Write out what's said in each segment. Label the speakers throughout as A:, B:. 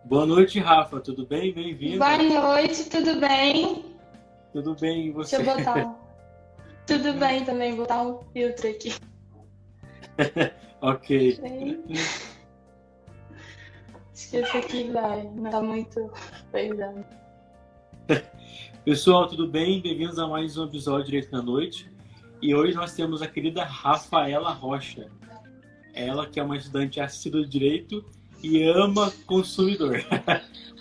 A: Boa noite, Rafa. Tudo bem? Bem-vinda.
B: Boa noite, tudo bem?
A: Tudo bem, e
B: Deixa eu
A: você?
B: botar um. Tudo bem também, vou botar um filtro aqui.
A: Ok.
B: Acho que esse aqui vai, não tá muito pesado.
A: Pessoal, tudo bem? Bem-vindos a mais um episódio Direito da Noite. E hoje nós temos a querida Rafaela Rocha. Ela que é uma estudante assídua de Direito e ama consumidor.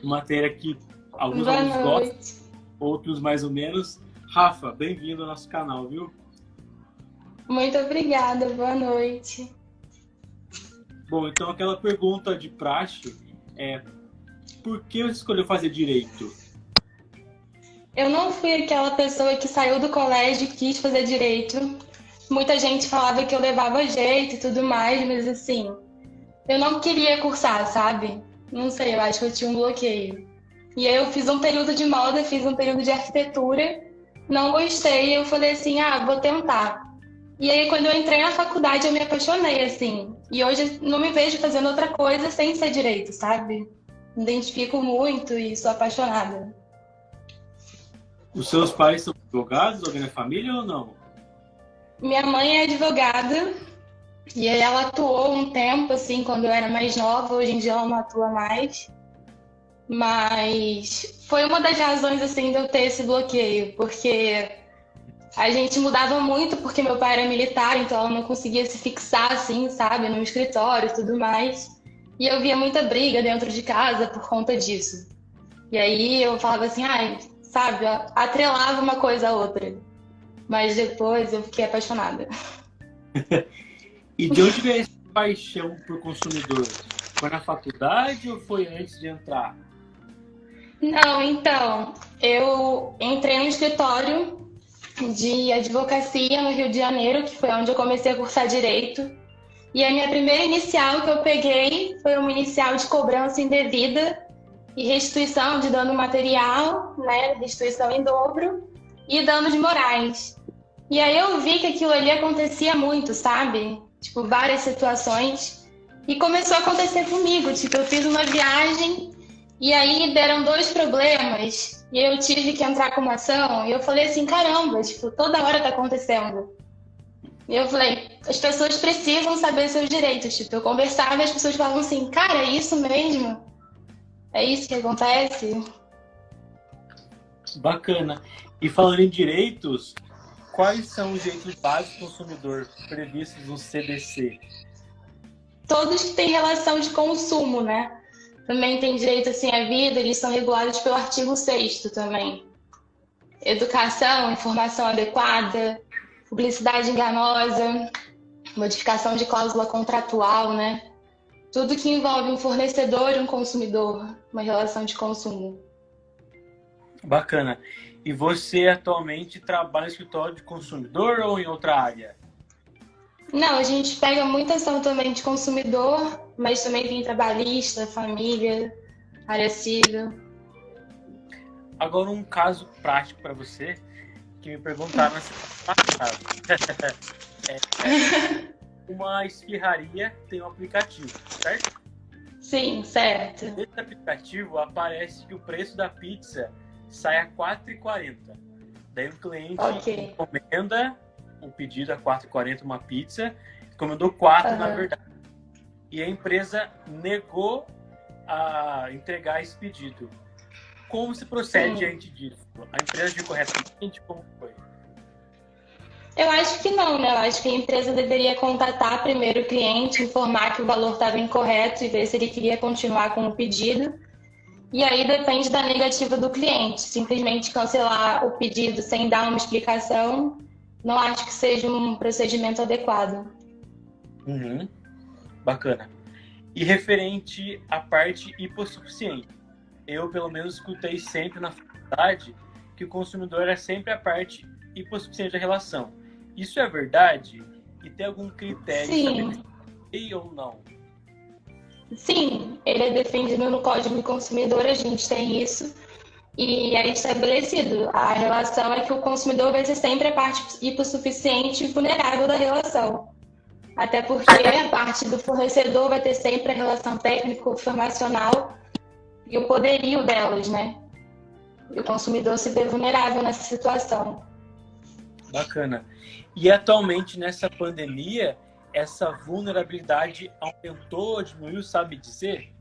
A: Uma matéria que alguns
B: Boa
A: alunos gostam,
B: noite.
A: outros mais ou menos. Rafa, bem-vindo ao nosso canal, viu?
B: Muito obrigada, boa noite.
A: Bom, então aquela pergunta de praxe é: por que você escolheu fazer Direito?
B: Eu não fui aquela pessoa que saiu do colégio e quis fazer direito. Muita gente falava que eu levava jeito e tudo mais, mas assim, eu não queria cursar, sabe? Não sei, eu acho que eu tinha um bloqueio. E aí eu fiz um período de moda, fiz um período de arquitetura, não gostei, eu falei assim, vou tentar. E aí quando eu entrei na faculdade eu me apaixonei, assim. E hoje não me vejo fazendo outra coisa sem ser direito, sabe? Me identifico muito e sou apaixonada.
A: Os seus pais são advogados, alguém da família ou não?
B: Minha mãe é advogada e aí ela atuou um tempo, assim, quando eu era mais nova, hoje em dia ela não atua mais. Mas foi uma das razões, assim, de eu ter esse bloqueio, porque a gente mudava muito porque meu pai era militar, então ela não conseguia se fixar assim, sabe, no escritório e tudo mais. E eu via muita briga dentro de casa por conta disso. E aí eu falava assim, sabe, atrelava uma coisa à outra. Mas depois eu fiquei apaixonada.
A: E de onde veio essa paixão por consumidor? Foi na faculdade ou foi antes de entrar?
B: Não, então, eu entrei no escritório de advocacia no Rio de Janeiro, que foi onde eu comecei a cursar direito. E a minha primeira inicial que eu peguei foi uma inicial de cobrança indevida e restituição de dano material, né, restituição em dobro e danos morais. E aí eu vi que aquilo ali acontecia muito, sabe? Tipo, várias situações. E começou a acontecer comigo. Tipo, eu fiz uma viagem e aí deram dois problemas e eu tive que entrar com uma ação e eu falei assim, caramba, tipo, toda hora tá acontecendo. E eu falei, as pessoas precisam saber seus direitos. Tipo, eu conversava e as pessoas falavam assim, cara, é isso mesmo? É isso que acontece?
A: Bacana. E falando em direitos, quais são os direitos básicos do consumidor previstos no CDC?
B: Todos que têm relação de consumo, né? Também tem direito assim à vida, eles são regulados pelo artigo 6º também. Educação, informação adequada, publicidade enganosa, modificação de cláusula contratual, né? Tudo que envolve um fornecedor e um consumidor, uma relação de consumo.
A: Bacana. E você atualmente trabalha no escritório de consumidor ou em outra área?
B: Não, a gente pega muita ação também de consumidor, mas também tem trabalhista, família, área civil.
A: Agora um caso prático para você que me perguntaram na semana passada. Uma esfirraria tem um aplicativo, certo?
B: Sim, certo.
A: Nesse aplicativo aparece que o preço da pizza sai a R$ 4,40. Daí o cliente
B: Ok.
A: encomenda um pedido a R$ 4,40 uma pizza, encomendou 4 na
B: Aham.
A: verdade. E a empresa negou a entregar esse pedido. Como se procede
B: Sim.
A: diante disso? A empresa agiu corretamente? Como foi?
B: Eu acho que não, né? Eu acho que a empresa deveria contatar primeiro o cliente, informar que o valor estava incorreto e ver se ele queria continuar com o pedido. E aí depende da negativa do cliente. Simplesmente cancelar o pedido sem dar uma explicação, não acho que seja um procedimento adequado.
A: Uhum. Bacana. E referente à parte hipossuficiente, eu pelo menos escutei sempre na faculdade que o consumidor é sempre a parte hipossuficiente da relação. Isso é verdade? E tem algum critério
B: Sim,
A: estabelecido ou não?
B: sim, ele é defendido no Código do Consumidor, a gente tem isso. E é estabelecido. A relação é que o consumidor vai ser sempre a parte hipossuficiente e vulnerável da relação. Até porque a parte do fornecedor vai ter sempre a relação técnico-informacional e o poderio delas, né? E o consumidor se vê vulnerável nessa situação.
A: Bacana. E atualmente, nessa pandemia, essa vulnerabilidade aumentou, diminuiu, sabe dizer?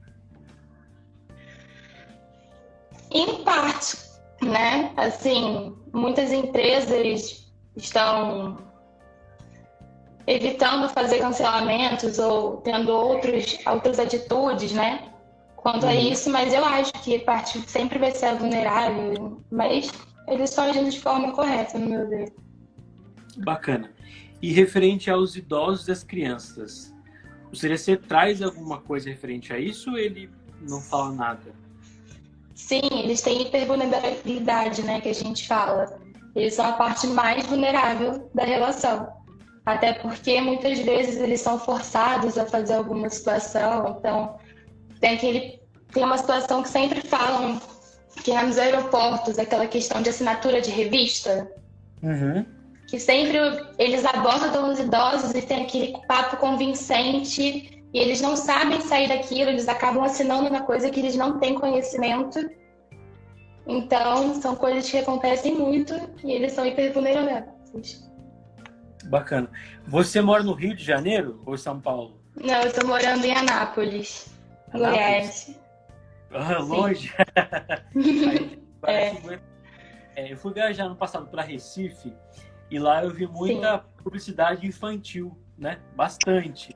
B: Em parte, né? Assim, muitas empresas estão evitando fazer cancelamentos ou tendo outras atitudes, né? Quanto a isso, mas eu acho que a parte sempre vai ser vulnerável, mas eles estão agindo de forma correta, no meu ver.
A: Bacana. E referente aos idosos e às crianças, o CDC traz alguma coisa referente a isso ou ele não fala nada?
B: Sim, eles têm hipervulnerabilidade, né, que a gente fala. Eles são a parte mais vulnerável da relação. Até porque muitas vezes eles são forçados a fazer alguma situação. Então, tem uma situação que sempre falam que é nos aeroportos, aquela questão de assinatura de revista.
A: Uhum.
B: Que sempre eles abordam os idosos e tem aquele papo convincente e eles não sabem sair daquilo, eles acabam assinando uma coisa que eles não têm conhecimento. Então, são coisas que acontecem muito e eles são hipervulneráveis.
A: Bacana. Você mora no Rio de Janeiro ou São Paulo?
B: Não, eu estou morando em Anápolis, Goiás.
A: Ah, longe? Eu fui viajar no passado para Recife e lá eu vi muita publicidade infantil, né? Bastante.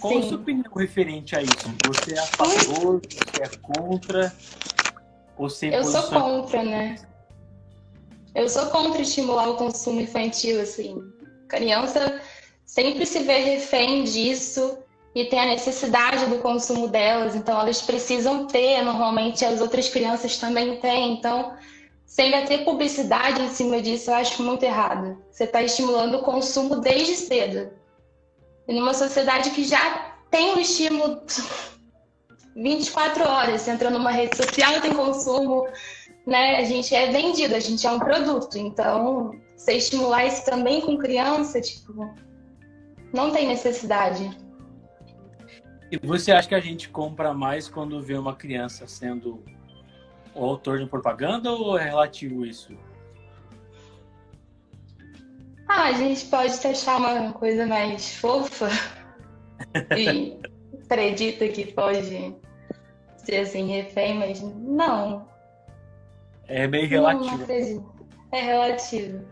A: Qual a sua opinião referente a isso? Você é a favor? Você é contra? Ou sem
B: Eu
A: posição?
B: sou contra, né? Eu sou contra estimular o consumo infantil, assim. Criança sempre se vê refém disso e tem a necessidade do consumo delas, então elas precisam ter, normalmente as outras crianças também têm, então se ainda ter publicidade em cima disso, eu acho muito errado. Você está estimulando o consumo desde cedo. E numa sociedade que já tem um estímulo 24 horas, você entra numa rede social, tem consumo, né? A gente é vendido, a gente é um produto. Então, você estimular isso também com criança, tipo, não tem necessidade.
A: E você acha que a gente compra mais quando vê uma criança sendo o autor de propaganda ou é relativo isso?
B: A gente pode achar uma coisa mais fofa e acredita que pode ser assim, refém, mas não.
A: É meio relativo.
B: Não acredito. É relativo.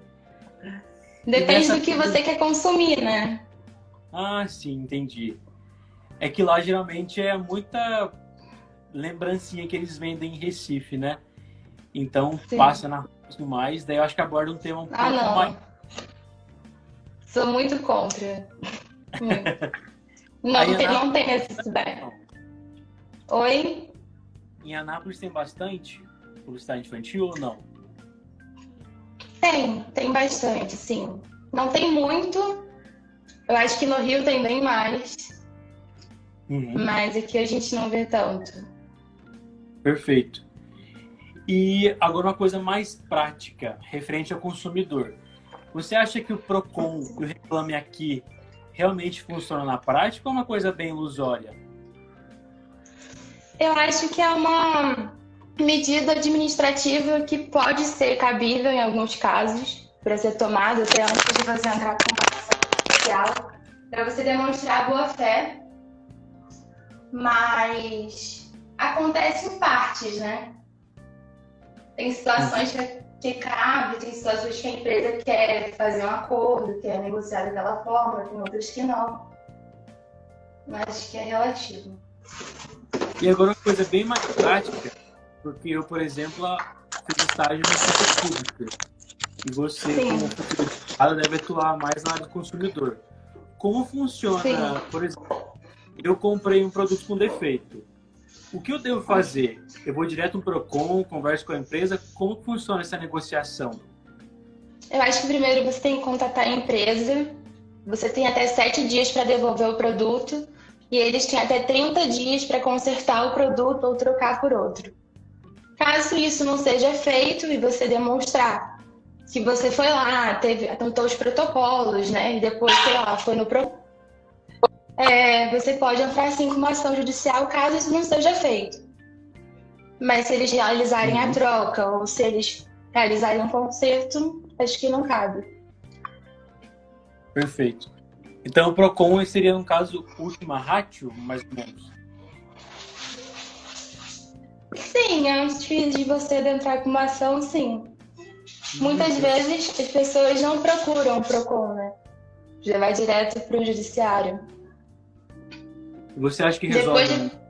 B: Depende do que você quer consumir, né?
A: Ah, sim, entendi. É que lá geralmente é muita lembrancinha que eles vendem em Recife, né? Então passa na rua e tudo mais, daí eu acho que aborda um tema um pouco
B: não.
A: mais.
B: Sou muito contra. Não tem necessidade. Oi?
A: Em Anápolis tem bastante publicidade infantil ou não?
B: Tem bastante, sim. Não tem muito. Eu acho que no Rio tem bem mais. Mas aqui a gente não vê tanto.
A: Perfeito. E agora uma coisa mais prática, referente ao consumidor. Você acha que o Procon e o Reclame Aqui realmente funciona na prática ou é uma coisa bem ilusória?
B: Eu acho que é uma medida administrativa que pode ser cabível em alguns casos para ser tomada até antes de você entrar com uma ação social, para você demonstrar boa fé, mas acontece em partes, né? Tem situações que cabe, tem situações que a empresa quer fazer um acordo, quer negociar daquela forma, tem outras que não. Mas acho que é relativo.
A: E agora uma coisa bem mais prática, porque eu, por exemplo, fiz estágio no setor público. E você, como funcionário, deve atuar mais na área do consumidor. Como funciona, por exemplo, eu comprei um produto com defeito. O que eu devo fazer? Eu vou direto no Procon, converso com a empresa. Como funciona essa negociação?
B: Eu acho que primeiro você tem que contatar a empresa. Você tem até 7 dias para devolver o produto. E eles têm até 30 dias para consertar o produto ou trocar por outro. Caso isso não seja feito e você demonstrar que você foi lá, atentou os protocolos, né? E depois, sei lá, foi no Procon. Você pode entrar sim com uma ação judicial caso isso não seja feito. Mas se eles realizarem a
A: Uhum.
B: troca ou se eles realizarem um conserto, acho que não cabe.
A: Perfeito. Então, o Procon seria, no caso, última ratio, mais ou menos.
B: Sim, antes de você entrar com uma ação, sim. Muitas
A: Interessante.
B: vezes as pessoas não procuram o PROCON, né? Já vai direto para o judiciário.
A: Você acha que
B: Depois
A: resolve?
B: de...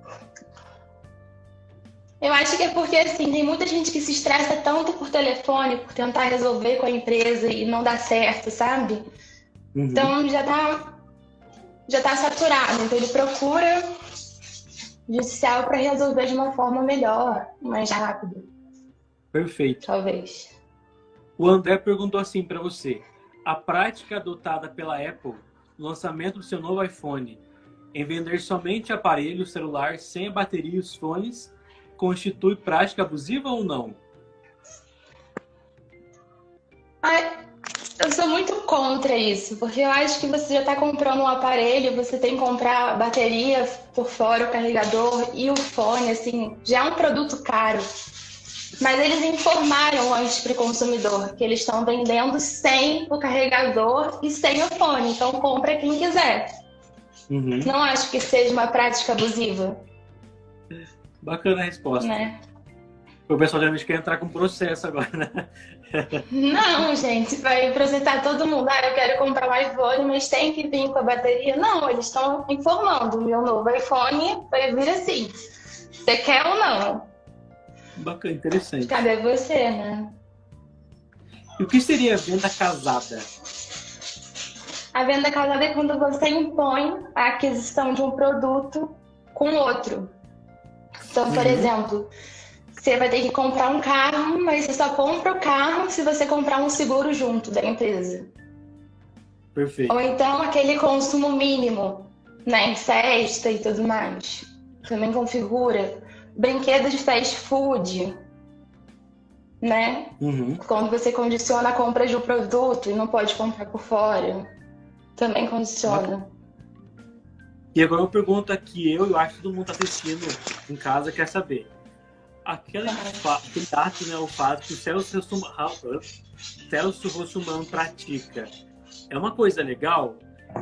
B: Eu acho que é porque, assim, tem muita gente que se estressa tanto por telefone, por tentar resolver com a empresa e não dá certo, sabe?
A: Uhum.
B: Então já tá saturado. Então ele procura judicial para resolver de uma forma melhor, mais rápida,
A: Perfeito.
B: talvez.
A: O André perguntou assim para você: a prática adotada pela Apple no lançamento do seu novo iPhone em vender somente aparelho celular sem a bateria e os fones constitui prática abusiva ou não?
B: Ah, eu sou muito contra isso, porque eu acho que você já está comprando um aparelho, você tem que comprar a bateria por fora, o carregador e o fone, assim, já é um produto caro. Mas eles informaram antes para o consumidor que eles estão vendendo sem o carregador e sem o fone, então compra quem quiser.
A: Uhum.
B: Não acho que seja uma prática abusiva,
A: Bacana a resposta.
B: né?
A: O pessoal já quer entrar com processo agora, né?
B: Não, gente, vai processar todo mundo. Ah, eu quero comprar um iPhone, mas tem que vir com a bateria. Não, eles estão informando. O meu novo iPhone vai vir assim. Você quer ou não?
A: Bacana, interessante.
B: Cabe a você, né?
A: E o que seria venda casada?
B: A venda casada é quando você impõe a aquisição de um produto com outro. Então, por
A: Uhum.
B: exemplo, você vai ter que comprar um carro, mas você só compra o carro se você comprar um seguro junto da empresa. Ou
A: Perfeito.
B: então aquele consumo mínimo, né, em festa e tudo mais. Também configura. Brinquedos de fast food, né?
A: Uhum.
B: Quando você condiciona a compra de um produto e não pode comprar por fora. Também
A: Bacana.
B: condiciona.
A: E agora uma pergunta que eu acho que todo mundo está assistindo em casa quer saber. Aquele ato, né, o fato que o Celso Russomano pratica, é uma coisa legal?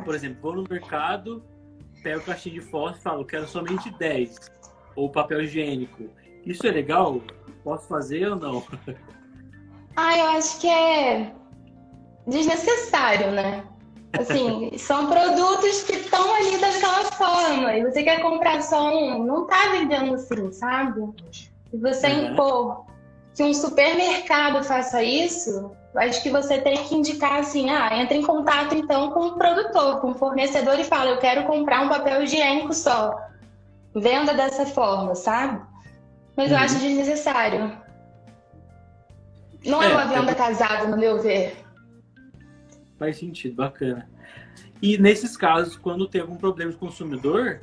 A: Por exemplo, vou no mercado, pego o caixinha de fósforo e falo, quero somente 10. Ou papel higiênico. Isso é legal? Posso fazer ou não?
B: Ah, eu acho que é desnecessário, né? Assim, são produtos que estão ali daquela forma. E você quer comprar só um, não tá vendendo assim, sabe? Se você
A: Uhum.
B: impor que um supermercado faça isso, acho que você tem que indicar assim, ah, entra em contato então com o produtor, com o fornecedor e fala, eu quero comprar um papel higiênico só. Venda dessa forma, sabe? Mas eu acho
A: Uhum.
B: desnecessário. Não é uma
A: É,
B: venda casada, no meu ver.
A: faz sentido, bacana. E nesses casos, quando tem algum problema de consumidor,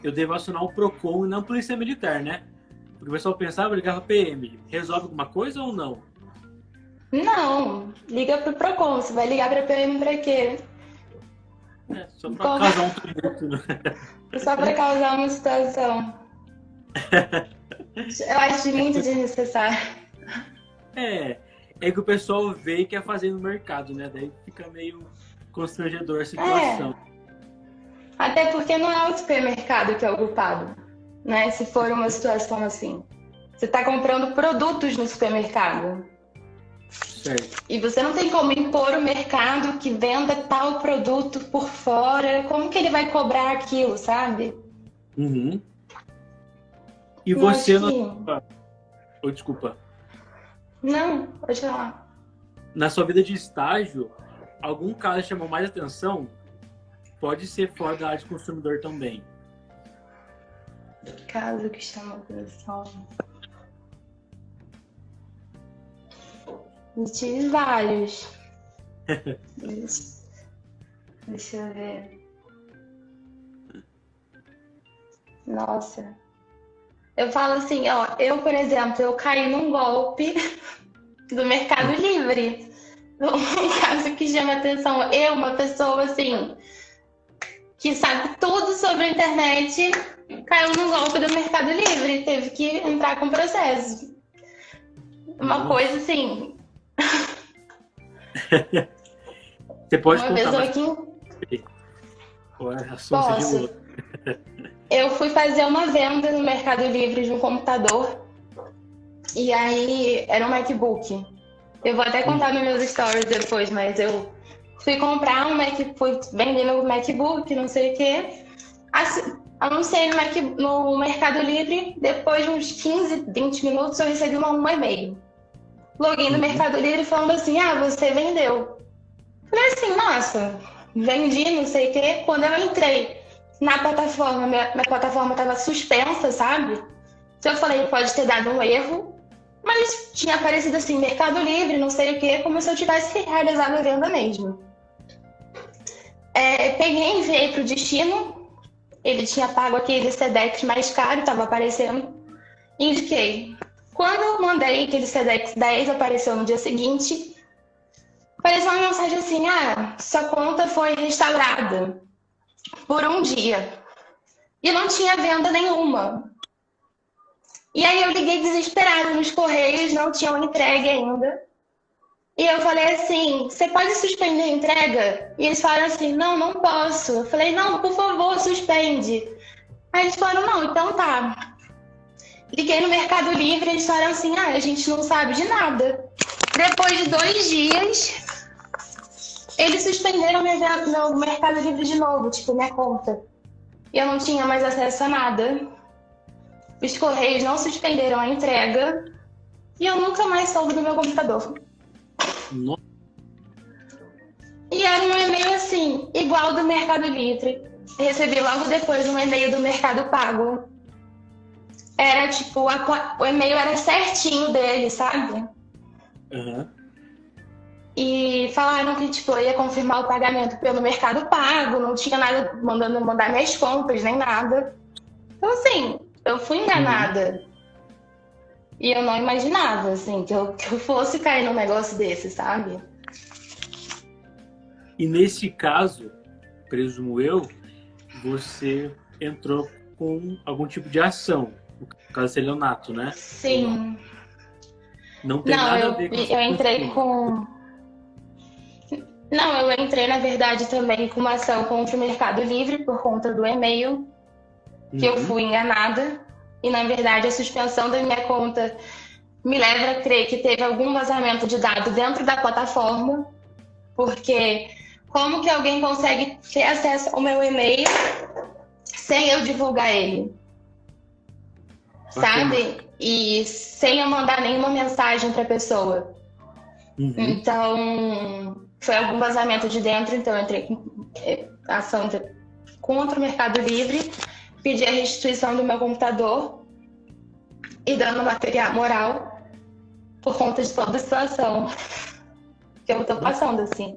A: eu devo acionar o PROCON e não a Polícia Militar, né? Porque o pessoal pensava, ligar para PM, resolve alguma coisa ou não?
B: Não, liga pro Procon. Você vai ligar pra PM pra quê?
A: É, só para causar um tumulto, né?
B: Só pra causar uma situação. Eu acho muito desnecessário.
A: É, é que o pessoal vê e quer fazer no mercado, né? Daí fica meio constrangedor a situação.
B: É, até porque não é o supermercado que é o culpado, né? Se for uma situação assim. Você tá comprando produtos no supermercado.
A: Certo.
B: E você não tem como impor o mercado que venda tal produto por fora. Como que ele vai cobrar aquilo, sabe?
A: Uhum. E
B: Eu acho
A: você,
B: que.
A: oh, desculpa,
B: Não, pode falar.
A: na sua vida de estágio, algum caso chamou mais atenção? Pode ser fora da área de consumidor também.
B: Caso que chama atenção. Eu tive vários. Deixa eu ver. Nossa. Eu falo assim, ó, eu, por exemplo, eu caí num golpe do Mercado Livre. Um caso que chama atenção. Eu, uma pessoa assim, que sabe tudo sobre a internet, caiu no golpe do Mercado Livre, teve que entrar com processo. Uma
A: Nossa.
B: coisa assim,
A: Você pode
B: uma vez
A: contar
B: eu
A: mais?
B: aqui
A: Qual é a assunto de
B: posso.
A: outro?
B: Eu fui fazer uma venda no Mercado Livre de um computador e aí era um MacBook. Eu vou até contar nos meus stories depois, mas eu fui comprar um Mac, fui vender meu MacBook, não sei o quê. Anunciei no Mercado Livre, depois de uns 15, 20 minutos eu recebi um e-mail. Login no
A: Uhum.
B: Mercado Livre falando assim, você vendeu. Falei assim, nossa, vendi, não sei o quê. Quando eu entrei na plataforma, minha plataforma estava suspensa, sabe? Então eu falei, pode ter dado um erro, mas tinha aparecido assim, Mercado Livre, não sei o quê, como se eu tivesse realizado a venda mesmo. Peguei, enviei para o destino, ele tinha pago aquele Sedex mais caro, estava aparecendo, indiquei. Quando eu mandei aquele Sedex 10, apareceu no dia seguinte, apareceu uma mensagem assim, sua conta foi restaurada por um dia. E não tinha venda nenhuma. E aí eu liguei desesperada nos Correios, não tinham entregue ainda. E eu falei assim, você pode suspender a entrega? E eles falaram assim, não, não posso. Eu falei, não, por favor, suspende. Aí eles falaram, não, então tá. Liguei no Mercado Livre, eles falaram assim, a gente não sabe de nada. Depois de 2 dias, eles suspenderam meu Mercado Livre de novo, tipo, minha conta. E eu não tinha mais acesso a nada. Os Correios não suspenderam a entrega. E eu nunca mais soube do meu computador.
A: Nossa.
B: E era um e-mail assim, igual do Mercado Livre. Recebi logo depois um e-mail do Mercado Pago. Era tipo, o e-mail era certinho dele, sabe?
A: Uhum.
B: E falaram que tipo, eu ia confirmar o pagamento pelo Mercado Pago, não tinha nada mandando mandar minhas compras, nem nada. Então assim, eu fui
A: Uhum.
B: enganada. E eu não imaginava, assim, que eu fosse cair num negócio desse, sabe?
A: E nesse caso, presumo eu, você entrou com algum tipo de ação, no caso do estelionato, né? Ou não?
B: Sim.
A: Não tem
B: Não,
A: nada a
B: eu,
A: ver com a sua
B: eu entrei
A: consumo.
B: com. Não, eu entrei, na verdade, também com uma ação contra o Mercado Livre por conta do e-mail, que eu
A: Uhum.
B: fui enganada. E, na verdade, a suspensão da minha conta me leva a crer que teve algum vazamento de dados dentro da plataforma, porque como que alguém consegue ter acesso ao meu e-mail sem eu divulgar ele,
A: Bacana.
B: sabe? E sem eu mandar nenhuma mensagem para a pessoa.
A: Uhum.
B: Então, foi algum vazamento de dentro, então eu entrei com ação contra o Mercado Livre, pedi a restituição do meu computador e dano material moral por conta de toda a situação que eu tô
A: Nossa.
B: passando, assim.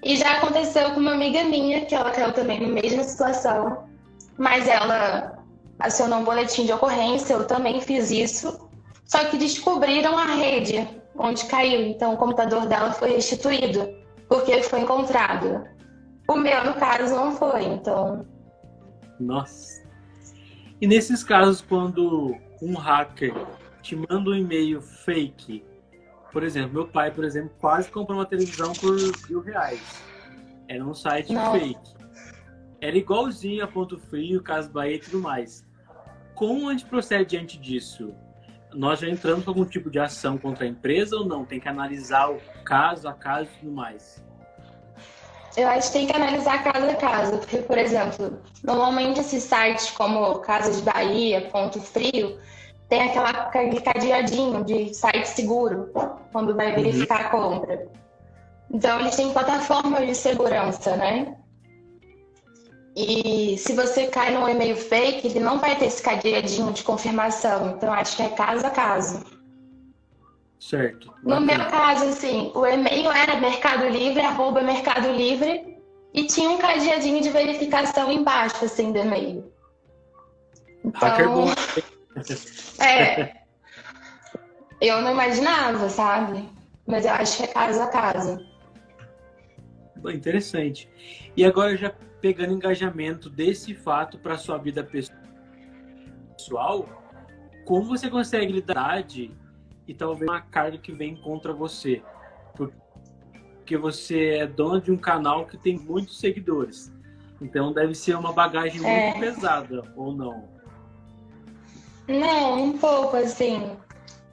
B: E já aconteceu com uma amiga minha, que ela caiu também na mesma situação, mas ela acionou um boletim de ocorrência, eu também fiz isso, só que descobriram a rede onde caiu, então o computador dela foi restituído, porque ele foi encontrado. O meu, no caso, não foi, então...
A: Nossa. E nesses casos, quando um hacker te manda um e-mail fake, por exemplo, meu pai, por exemplo, quase comprou uma televisão por R$ 1.000. Era um site
B: Não,
A: fake. Era igualzinho a Ponto Frio, Casas Bahia e tudo mais. Como a gente procede diante disso? Nós já entramos com algum tipo de ação contra a empresa ou não? Tem que analisar o caso a caso e tudo mais.
B: eu acho que tem que analisar caso a caso, porque, por exemplo, normalmente esses sites como Casas Bahia, Ponto Frio, tem aquele cadeadinho de site seguro, quando vai
A: Uhum.
B: verificar a compra. Então, eles têm plataformas de segurança, né? E se você cai num e-mail fake, ele não vai ter esse cadeadinho de confirmação. Então, acho que é caso a caso.
A: Certo,
B: No meu
A: bacana.
B: caso, assim, o e-mail era Mercado Livre, @Mercado Livre, e tinha um cadeadinho de verificação embaixo, assim, do e-mail.
A: Hacker
B: Então,
A: bom.
B: é, eu não imaginava, sabe? Mas eu acho que é caso a caso.
A: Interessante. E agora já pegando engajamento desse fato para sua vida pessoal, como você consegue lidar e talvez uma carga que vem contra você? Porque você é dona de um canal que tem muitos seguidores. Então deve ser uma bagagem muito pesada, ou não?
B: Não, um pouco, assim.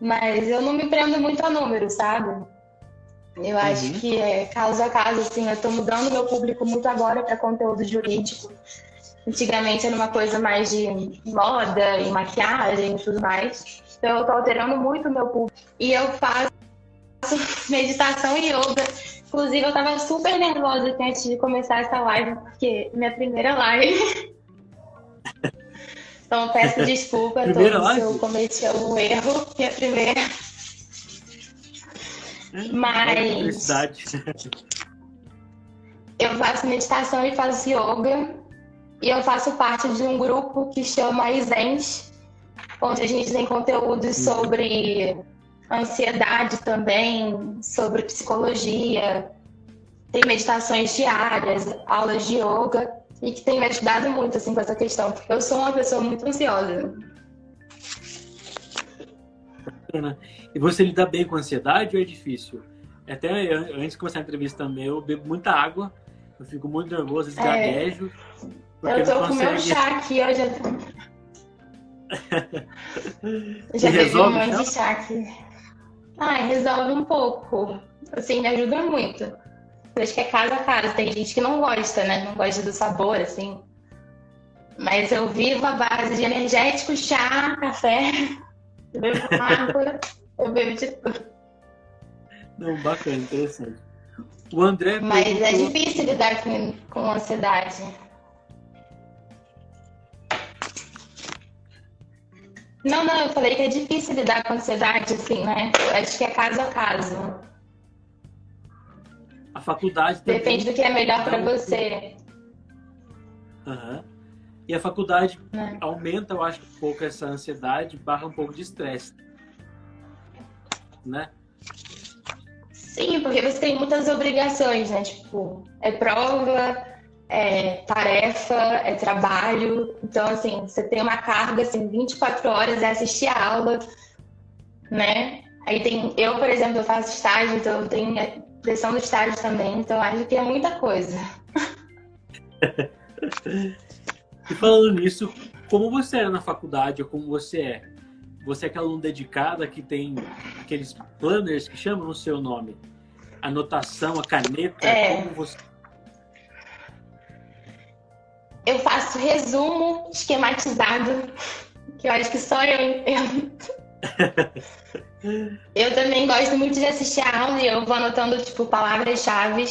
B: Mas eu não me prendo muito a número, sabe? Eu acho que é caso a caso, assim, eu tô mudando meu público muito agora para conteúdo jurídico. Antigamente era uma coisa mais de moda e maquiagem e tudo mais. Então eu tô alterando muito o meu público. E eu faço meditação e yoga. Inclusive eu tava super nervosa aqui antes de começar essa live, porque é minha primeira live. Então eu peço desculpa a todos se eu cometi algum erro. Minha primeira. Mas eu faço meditação e faço yoga. E eu faço parte de um grupo que chama Isens, onde a gente tem conteúdos sobre ansiedade também, sobre psicologia, tem meditações diárias, aulas de yoga, e que tem me ajudado muito assim, com essa questão, porque eu sou uma pessoa muito ansiosa.
A: E você lida bem com ansiedade ou é difícil? Até antes de começar a entrevista também, eu bebo muita água, eu fico muito nervoso, gaguejo.
B: Eu tô com meu chá aqui, eu já bebi um monte de chá aqui. Resolve um pouco. Assim, me ajuda muito. Eu acho que é caso a caso. Tem gente que não gosta, né? Não gosta do sabor, assim. Mas eu vivo a base de energético, chá, café. Eu bebo água, eu bebo de tudo.
A: Não, bacana, interessante. O André
B: Mas é difícil lidar com ansiedade. Não, eu falei que é difícil lidar com ansiedade, assim, né? Eu acho que é caso a caso.
A: A faculdade também...
B: Depende do que é melhor para você.
A: E a faculdade aumenta, eu acho, um pouco essa ansiedade, barra um pouco de estresse, né?
B: Sim, porque você tem muitas obrigações, né? Tipo, é prova, é tarefa, é trabalho. Então, assim, você tem uma carga, assim, 24 horas é assistir a aula, né? Aí eu, por exemplo, eu faço estágio, então eu tenho a pressão do estágio também. Então, acho que é muita coisa.
A: E falando nisso, como você é na faculdade ou como você é? Você é aquela aluna dedicada que tem aqueles planners que chamam no seu nome? Anotação, a caneta, como você...
B: Eu faço resumo esquematizado, que eu acho que só eu entendo. Eu também gosto muito de assistir a aula e eu vou anotando, tipo, palavras-chave.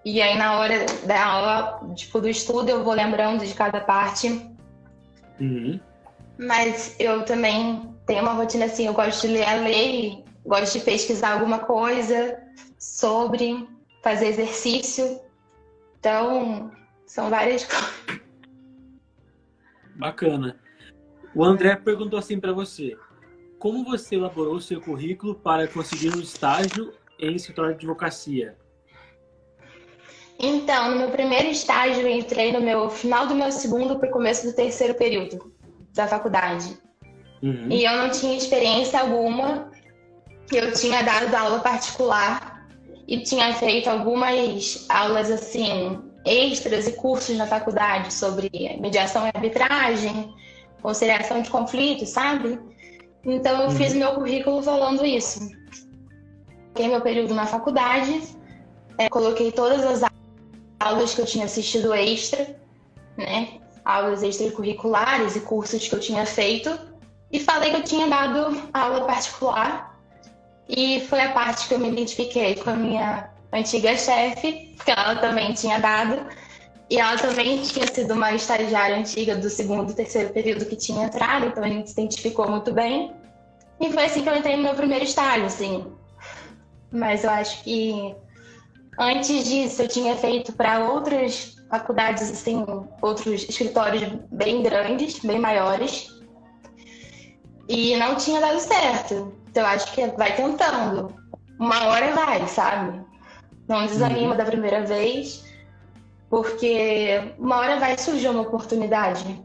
B: E aí, na hora da aula, tipo, do estudo, eu vou lembrando de cada parte. Mas eu também tenho uma rotina assim, eu gosto de ler a lei, gosto de pesquisar alguma coisa sobre, fazer exercício. Então, são várias coisas.
A: Bacana. O André perguntou assim para você: como você elaborou o seu currículo para conseguir um estágio em escritório de advocacia?
B: Então, no meu primeiro estágio, eu entrei no final do meu segundo para o começo do terceiro período da faculdade. E eu não tinha experiência alguma. Eu tinha dado aula particular e tinha feito algumas aulas assim extras e cursos na faculdade sobre mediação e arbitragem, conciliação de conflitos, sabe? Então eu fiz meu currículo falando isso. Coloquei meu período na faculdade, coloquei todas as aulas que eu tinha assistido extra, né? Aulas extracurriculares e cursos que eu tinha feito, e falei que eu tinha dado aula particular. E foi a parte que eu me identifiquei com a minha antiga chefe, porque ela também tinha dado, e ela também tinha sido uma estagiária antiga do segundo e terceiro período que tinha entrado, então a gente se identificou muito bem. E foi assim que eu entrei no meu primeiro estágio, assim. Mas eu acho que antes disso eu tinha feito para outras faculdades, assim, outros escritórios bem grandes, bem maiores, e não tinha dado certo. Então eu acho que vai tentando. Uma hora vai, sabe? Não desanima da primeira vez. Porque uma hora vai surgir uma oportunidade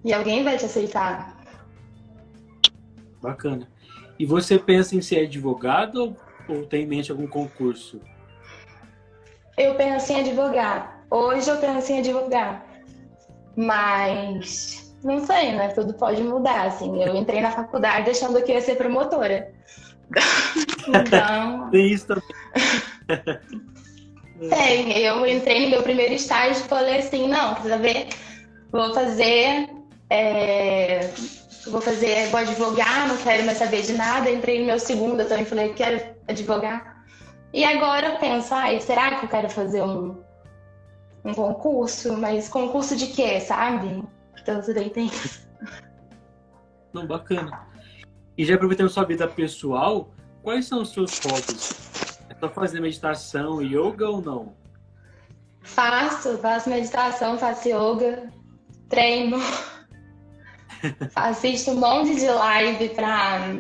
B: e alguém vai te aceitar.
A: Bacana. E você pensa em ser advogado ou tem em mente algum concurso?
B: Eu penso em advogar. Hoje eu penso em advogar. Mas não sei, né? Tudo pode mudar, assim. Eu entrei na faculdade achando que ia ser promotora. Então,
A: Tem isso também.
B: eu entrei no meu primeiro estágio e falei assim, não, precisa ver, vou fazer, vou advogar, não quero mais saber de nada. Entrei no meu segundo, eu também falei, quero advogar. E agora eu penso, será que eu quero fazer um concurso? Mas concurso de quê, sabe? Então você tem.
A: Não, bacana. E já aproveitando sua vida pessoal, quais são os seus hobbies? É só fazer meditação, yoga ou não?
B: Faço meditação, faço yoga, treino, assisto um monte de live para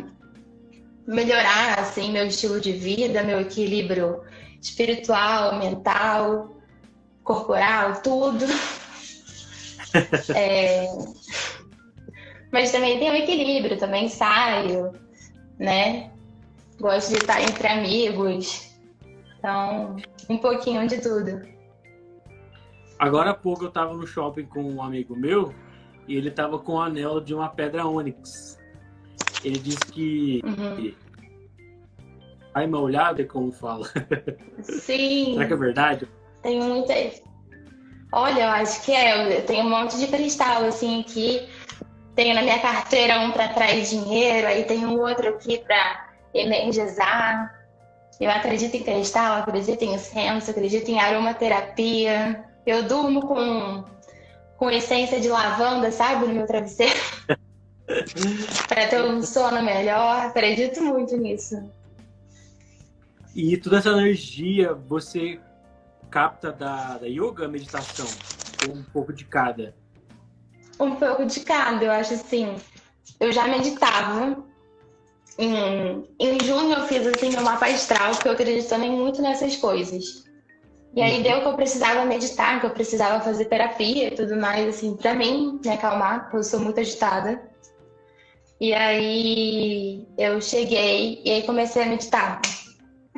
B: melhorar assim meu estilo de vida, meu equilíbrio espiritual, mental, corporal, tudo. Mas também tem um equilíbrio, também saio, né? Gosto de estar entre amigos. Então, um pouquinho de tudo.
A: Agora há pouco eu tava no shopping com um amigo meu e ele tava com o anel de uma pedra ônix. Ele disse que vai molhada, como fala.
B: Sim.
A: Será que é verdade?
B: Tem muita. Olha, eu acho que eu tenho um monte de cristal assim aqui. Tenho na minha carteira um para atrair dinheiro, aí tem um outro aqui para energizar. Eu acredito em cristal, acredito em incenso, acredito em aromaterapia. Eu durmo com essência de lavanda, sabe, no meu travesseiro. Para ter um sono melhor. Acredito muito nisso.
A: E toda essa energia você capta da yoga, meditação? Ou um pouco de cada?
B: Um pouco de cada, eu acho assim. Eu já meditava. Em junho eu fiz assim um mapa astral, porque eu acredito também muito nessas coisas. E aí deu que eu precisava meditar, que eu precisava fazer terapia e tudo mais, assim, pra mim me acalmar, porque eu sou muito agitada. E aí eu cheguei e aí comecei a meditar.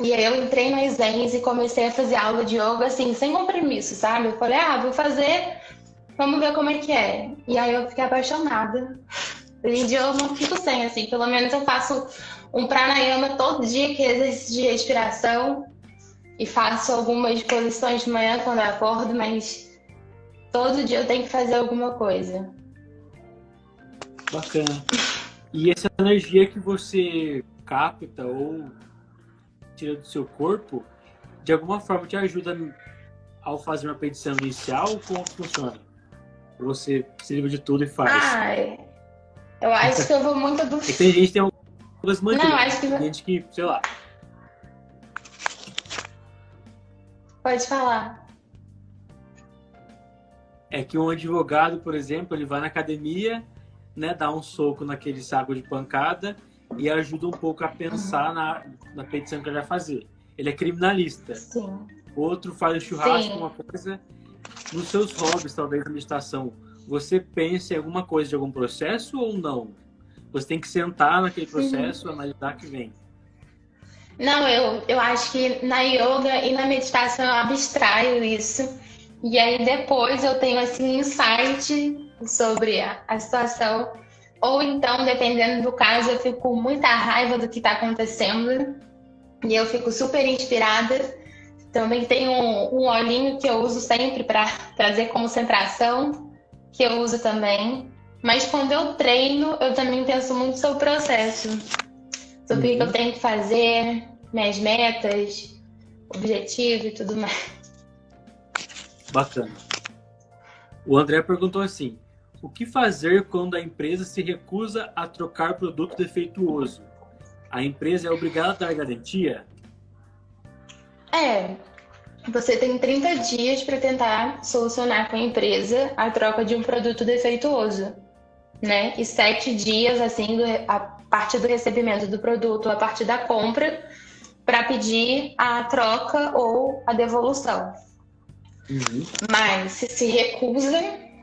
B: E aí eu entrei na Zens e comecei a fazer aula de yoga, assim, sem compromisso, sabe? Eu falei, vou fazer, vamos ver como é que é. E aí eu fiquei apaixonada. Hoje em dia eu não fico sem, assim, pelo menos eu faço um pranayama todo dia, que é exercício de respiração. E faço algumas posições de manhã quando eu acordo, mas todo dia eu tenho que fazer alguma coisa.
A: Bacana. E essa energia que você capta ou tira do seu corpo, de alguma forma te ajuda ao fazer uma petição inicial? Como funciona? Você se livra de tudo e faz.
B: Eu acho que eu vou muito do...
A: Tem gente que tem algumas maneiras.
B: Não, acho que...
A: Tem gente que, sei lá...
B: Pode falar.
A: É que um advogado, por exemplo, ele vai na academia, né, dá um soco naquele saco de pancada e ajuda um pouco a pensar na petição que ele vai fazer. Ele é criminalista.
B: Sim.
A: Outro faz o churrasco,
B: Sim.
A: uma coisa. Nos seus hobbies, talvez, na meditação, você pensa em alguma coisa de algum processo ou não? Você tem que sentar naquele processo, analisar que vem.
B: Não, eu acho que na yoga e na meditação eu abstraio isso. E aí depois eu tenho assim insight sobre a situação. Ou então, dependendo do caso, eu fico com muita raiva do que está acontecendo. E eu fico super inspirada. Também tem um olhinho que eu uso sempre para trazer concentração, que eu uso também. Mas quando eu treino, eu também penso muito sobre o processo. Sobre o que eu tenho que fazer, minhas metas, objetivo e tudo mais.
A: Bacana. O André perguntou assim: o que fazer quando a empresa se recusa a trocar produto defeituoso? A empresa é obrigada a dar garantia?
B: Você tem 30 dias para tentar solucionar com a empresa a troca de um produto defeituoso, né? E 7 dias, assim, a partir do recebimento do produto, a partir da compra, para pedir a troca ou a devolução.
A: Uhum.
B: Mas se recusa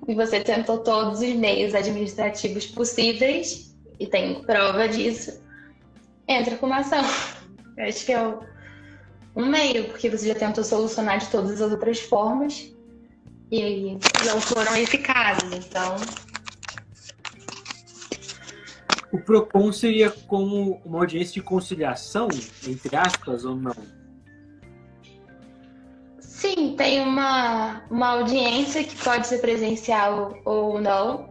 B: e você tentou todos os meios administrativos possíveis e tem prova disso, entra com uma ação. Eu acho que é um meio, porque você já tentou solucionar de todas as outras formas e não foram eficazes. Então,
A: O PROCON seria como uma audiência de conciliação, entre aspas, ou não?
B: sim, tem uma audiência que pode ser presencial ou não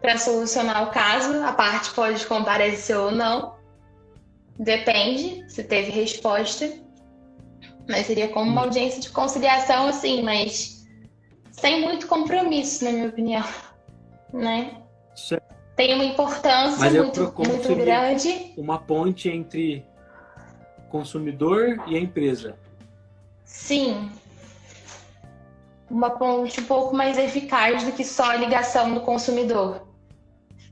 B: para solucionar o caso. A parte pode comparecer ou não, depende se teve resposta. Mas seria como uma audiência de conciliação, assim, mas sem muito compromisso, na minha opinião, né?
A: Certo.
B: Tem uma importância
A: Mas aí o
B: muito,
A: PROCON
B: muito
A: seria
B: grande.
A: uma ponte entre o consumidor e a empresa.
B: Sim, uma ponte um pouco mais eficaz do que só a ligação do consumidor.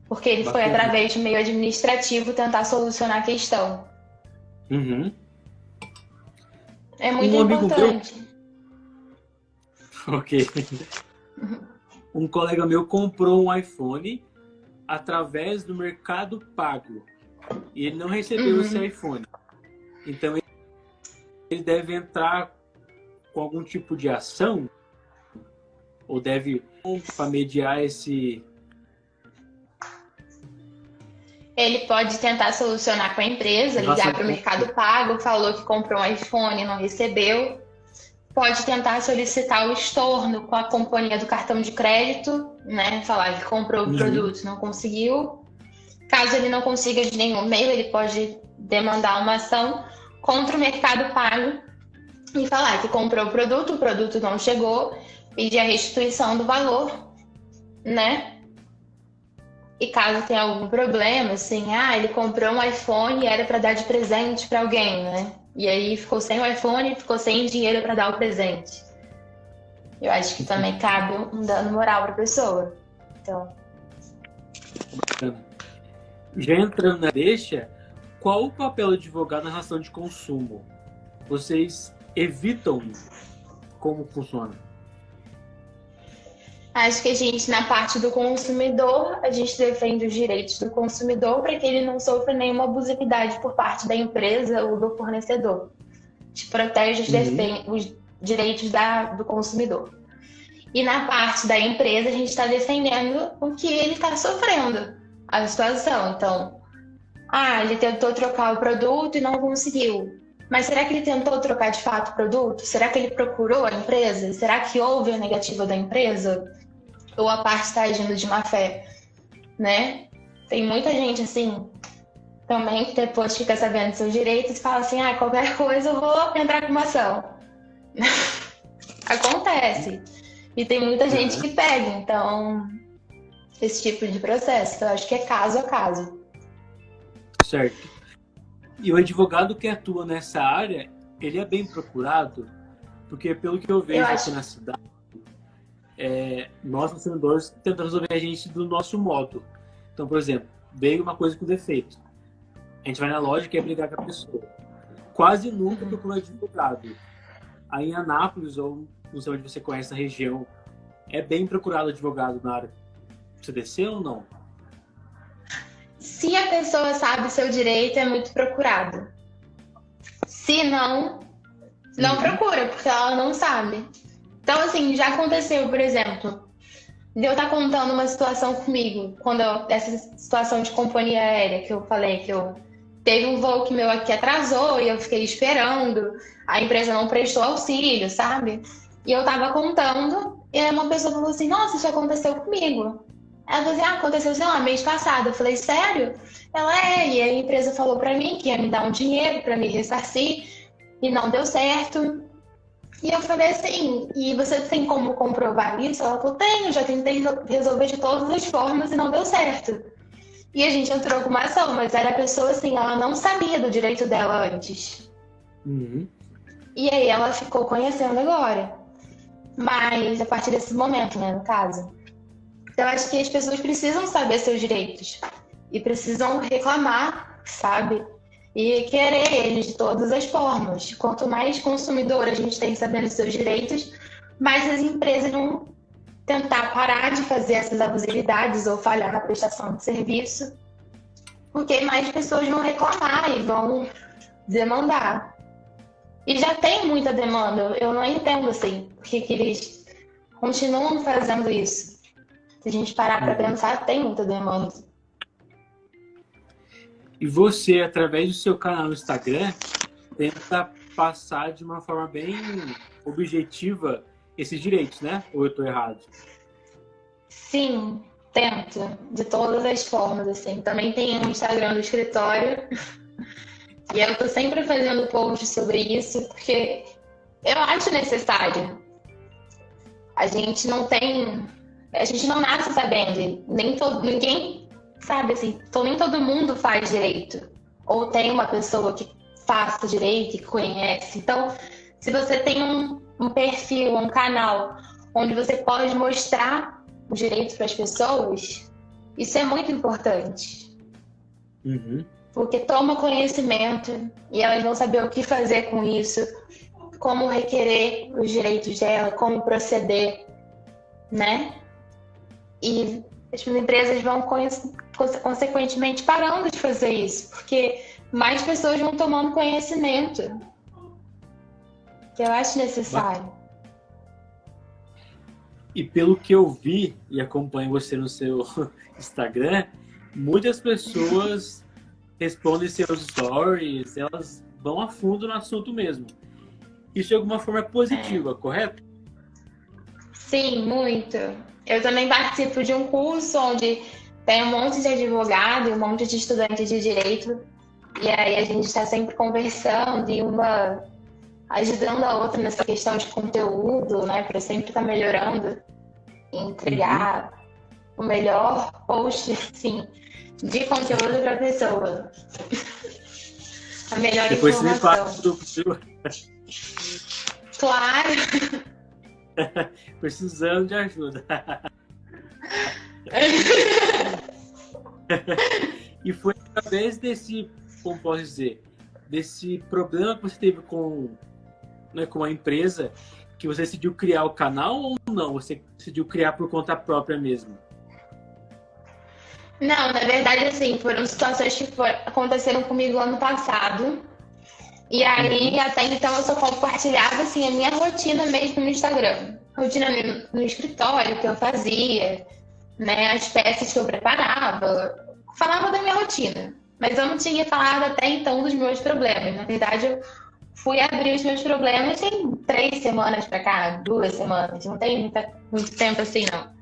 B: Porque ele foi
A: Bacana.
B: através de meio administrativo tentar solucionar a questão.
A: Uhum.
B: É muito
A: Um amigo meu,
B: importante.
A: ok, um colega meu comprou um iPhone através do Mercado Pago e ele não recebeu esse iPhone. Então ele deve entrar com algum tipo de ação ou deve para mediar esse...
B: Ele pode tentar solucionar com a empresa, ligar para o Mercado Pago, falou que comprou um iPhone e não recebeu. Pode tentar solicitar o estorno com a companhia do cartão de crédito, né? Falar que comprou o produto e não conseguiu. Caso ele não consiga de nenhum meio, ele pode demandar uma ação contra o Mercado Pago e falar que comprou o produto não chegou, pedir a restituição do valor, né? E caso tenha algum problema, assim, ele comprou um iPhone e era para dar de presente para alguém, né? E aí ficou sem o iPhone e ficou sem dinheiro para dar o presente. Eu acho que também cabe um dano moral para a pessoa. Então,
A: já entrando na deixa, qual o papel do advogado na relação de consumo? Vocês evitam como funciona?
B: acho que a gente, na parte do consumidor, a gente defende os direitos do consumidor para que ele não sofra nenhuma abusividade por parte da empresa ou do fornecedor. A gente protege os direitos do consumidor. E na parte da empresa, a gente está defendendo o que ele está sofrendo, a situação. Então, ele tentou trocar o produto e não conseguiu. Mas será que ele tentou trocar de fato o produto? Será que ele procurou a empresa? Será que houve a negativa da empresa? Ou a parte está agindo de má fé, né? Tem muita gente assim também que depois fica sabendo dos seus direitos e fala assim, qualquer coisa eu vou entrar com uma ação. Acontece. E tem muita gente que pega, então, esse tipo de processo. Então, eu acho que é caso a caso.
A: Certo. E o advogado que atua nessa área, ele é bem procurado, porque pelo que eu vejo aqui na cidade, nós, consumidores, tentamos resolver a gente do nosso modo. Então, por exemplo, veio uma coisa com defeito. A gente vai na loja e quer brigar com a pessoa. Quase nunca procura advogado. Aí em Anápolis, ou não sei onde você conhece a região, é bem procurado advogado na área. Você desceu ou não?
B: Se a pessoa sabe seu direito, é muito procurado. Se não, não procura, porque ela não sabe. Então, assim, já aconteceu, por exemplo, de eu estar contando uma situação comigo, essa situação de companhia aérea que eu falei, que teve um voo que meu aqui atrasou e eu fiquei esperando, a empresa não prestou auxílio, sabe? E eu tava contando e aí uma pessoa falou assim, nossa, isso aconteceu comigo. Ela falou assim, aconteceu, sei lá, mês passado. Eu falei, sério? Ela e a empresa falou pra mim que ia me dar um dinheiro pra me ressarcir e não deu certo. E eu falei assim, e você tem como comprovar isso? Ela falou, tenho, já tentei resolver de todas as formas e não deu certo. E a gente entrou com uma ação, mas era a pessoa assim, ela não sabia do direito dela antes. E aí ela ficou conhecendo agora. Mas a partir desse momento, né, no caso. Então, acho que as pessoas precisam saber seus direitos. E precisam reclamar, sabe? E querer eles de todas as formas. Quanto mais consumidor a gente tem sabendo seus direitos, mais as empresas vão tentar parar de fazer essas abusividades ou falhar na prestação de serviço, porque mais pessoas vão reclamar e vão demandar. E já tem muita demanda, eu não entendo assim, porque que eles continuam fazendo isso. Se a gente parar para pensar, tem muita demanda.
A: E você, através do seu canal no Instagram, tenta passar de uma forma bem objetiva esses direitos, né? Ou eu estou errado?
B: Sim, tento, de todas as formas, assim. Também tem um Instagram do escritório, e eu tô sempre fazendo posts sobre isso, porque eu acho necessário. A gente não nasce sabendo, ninguém sabe, assim, nem todo mundo faz direito, ou tem uma pessoa que faça direito e que conhece. Então, se você tem um perfil, um canal, onde você pode mostrar o direito para as pessoas, isso é muito importante. Porque toma conhecimento e elas vão saber o que fazer com isso, como requerer os direitos dela, como proceder, né? E as empresas vão, consequentemente, parando de fazer isso, porque mais pessoas vão tomando conhecimento, que eu acho necessário.
A: E pelo que eu vi e acompanho você no seu Instagram, muitas pessoas respondem seus stories, elas vão a fundo no assunto mesmo. Isso de alguma forma é positiva, correto?
B: Sim, muito. Eu também participo de um curso onde tem um monte de advogado e um monte de estudante de direito. E aí a gente está sempre conversando e uma ajudando a outra nessa questão de conteúdo, né? Para sempre estar melhorando e entregar o melhor post, assim, de conteúdo para a pessoa. A melhor
A: Depois
B: informação.
A: Você me passa
B: Claro!
A: precisando de ajuda. E foi através desse, como posso dizer, desse problema que você teve com a empresa que você decidiu criar o canal ou não? Você decidiu criar por conta própria mesmo?
B: Não, na verdade, assim, foram situações que aconteceram comigo ano passado. E aí, até então, eu só compartilhava, assim, a minha rotina mesmo no Instagram. Rotina no escritório, que eu fazia, né? As peças que eu preparava. Falava da minha rotina. Mas eu não tinha falado até então dos meus problemas. Na verdade, eu fui abrir os meus problemas em 3 semanas pra cá, 2 semanas. Não tem muito tempo assim, não.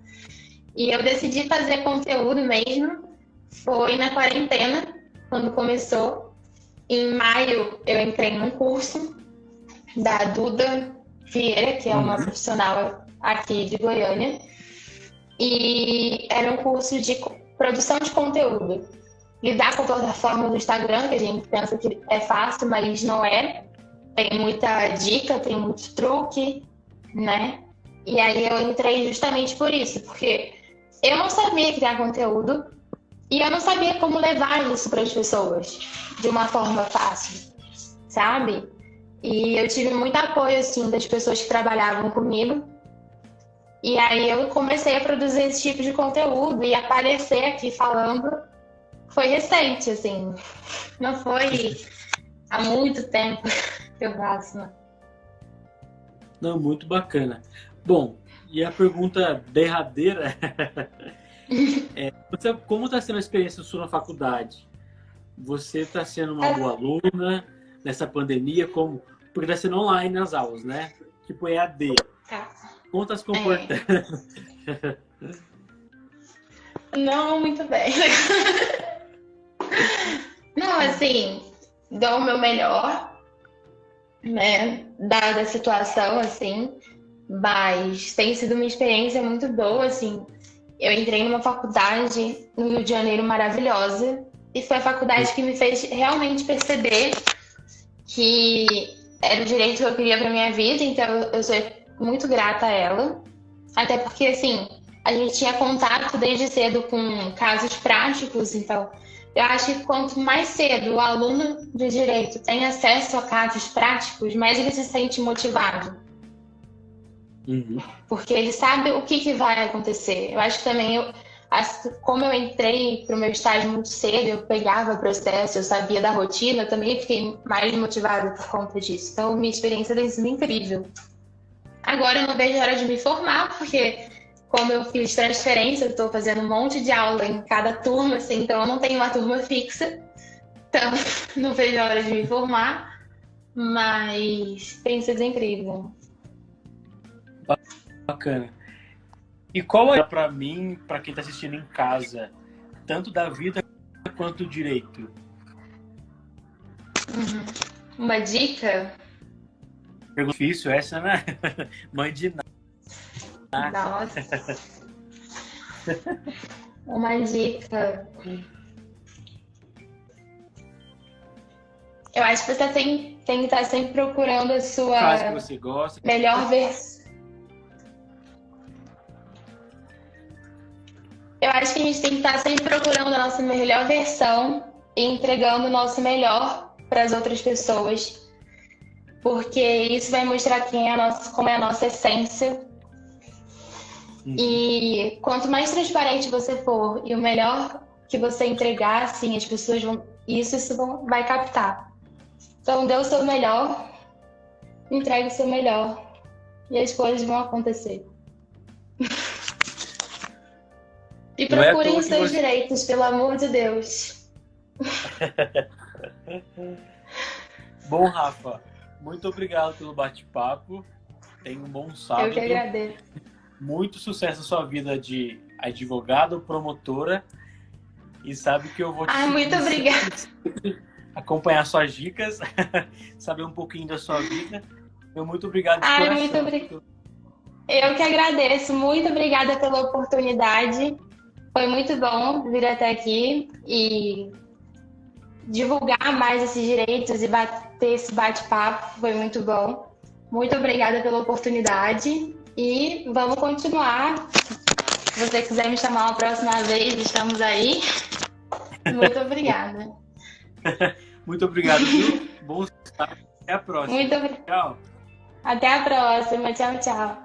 B: E eu decidi fazer conteúdo mesmo. Foi na quarentena, quando começou. Em maio, eu entrei num curso da Duda Vieira, que é uma profissional aqui de Goiânia. E era um curso de produção de conteúdo. Lidar com a plataforma do Instagram, que a gente pensa que é fácil, mas não é. Tem muita dica, tem muito truque, né? E aí eu entrei justamente por isso, porque eu não sabia criar conteúdo e eu não sabia como levar isso para as pessoas de uma forma fácil, sabe? E eu tive muito apoio, assim, das pessoas que trabalhavam comigo. E aí eu comecei a produzir esse tipo de conteúdo e aparecer aqui falando. Foi recente, assim. Não foi há muito tempo que eu faço, né?
A: Não, muito bacana. Bom, e a pergunta derradeira como está sendo a experiência sua na faculdade? Você está sendo uma boa aluna nessa pandemia? Porque está sendo online as aulas, né? Tipo EAD.
B: Tá.
A: Como está se comportando?
B: Não, muito bem. Não, assim, dou o meu melhor, né? Dada a situação, assim. Mas tem sido uma experiência muito boa, assim. Eu entrei numa faculdade no Rio de Janeiro maravilhosa. E foi a faculdade que me fez realmente perceber que era o direito que eu queria para minha vida. Então eu sou muito grata a ela. Até porque, assim, a gente tinha contato desde cedo com casos práticos. Então, eu acho que quanto mais cedo o aluno de direito tem acesso a casos práticos, mais ele se sente motivado.
A: Uhum.
B: porque ele sabe o que vai acontecer. Eu acho que também, como eu entrei para o meu estágio muito cedo, eu pegava o processo, eu sabia da rotina, eu também fiquei mais motivada por conta disso. Então, minha experiência tem sido incrível. Agora eu não vejo a hora de me formar, porque como eu fiz transferência, eu estou fazendo um monte de aula em cada turma, assim, então eu não tenho uma turma fixa. Então, não vejo a hora de me formar, mas tem sido incrível.
A: Bacana. E qual é para mim, para quem está assistindo em casa, tanto da vida quanto do direito?
B: Uma dica?
A: Pergunta difícil essa, né? Mãe de nada.
B: Nossa. Uma dica. Eu acho que você tem que estar sempre procurando a
A: Faz o que
B: sua
A: você gosta.
B: melhor versão. Eu acho que a gente tem que estar sempre procurando a nossa melhor versão e entregando o nosso melhor para as outras pessoas, porque isso vai mostrar como é a nossa essência. E quanto mais transparente você for e o melhor que você entregar, assim, as pessoas vão. Vai captar. Então, dê o seu melhor, entregue o seu melhor e as coisas vão acontecer. E
A: Não é à
B: procurem
A: toa
B: os
A: que
B: seus
A: você...
B: direitos, pelo amor de Deus.
A: Bom, Rafa, muito obrigado pelo bate-papo. Tenha um bom sábado.
B: Eu que agradeço.
A: Muito sucesso na sua vida de advogada ou promotora. E sabe que eu vou te seguir,
B: Muito obrigada.
A: acompanhar suas dicas, saber um pouquinho da sua vida. Muito obrigado de coração.
B: Muito obrigada. Eu que agradeço. Muito obrigada pela oportunidade. Foi muito bom vir até aqui e divulgar mais esses direitos e ter esse bate-papo. Foi muito bom. Muito obrigada pela oportunidade e vamos continuar. Se você quiser me chamar uma próxima vez, estamos aí. Muito obrigada.
A: Muito obrigado, viu? Bom sábado. Até a próxima.
B: Muito obrigada.
A: Tchau.
B: Até a próxima. Tchau, tchau.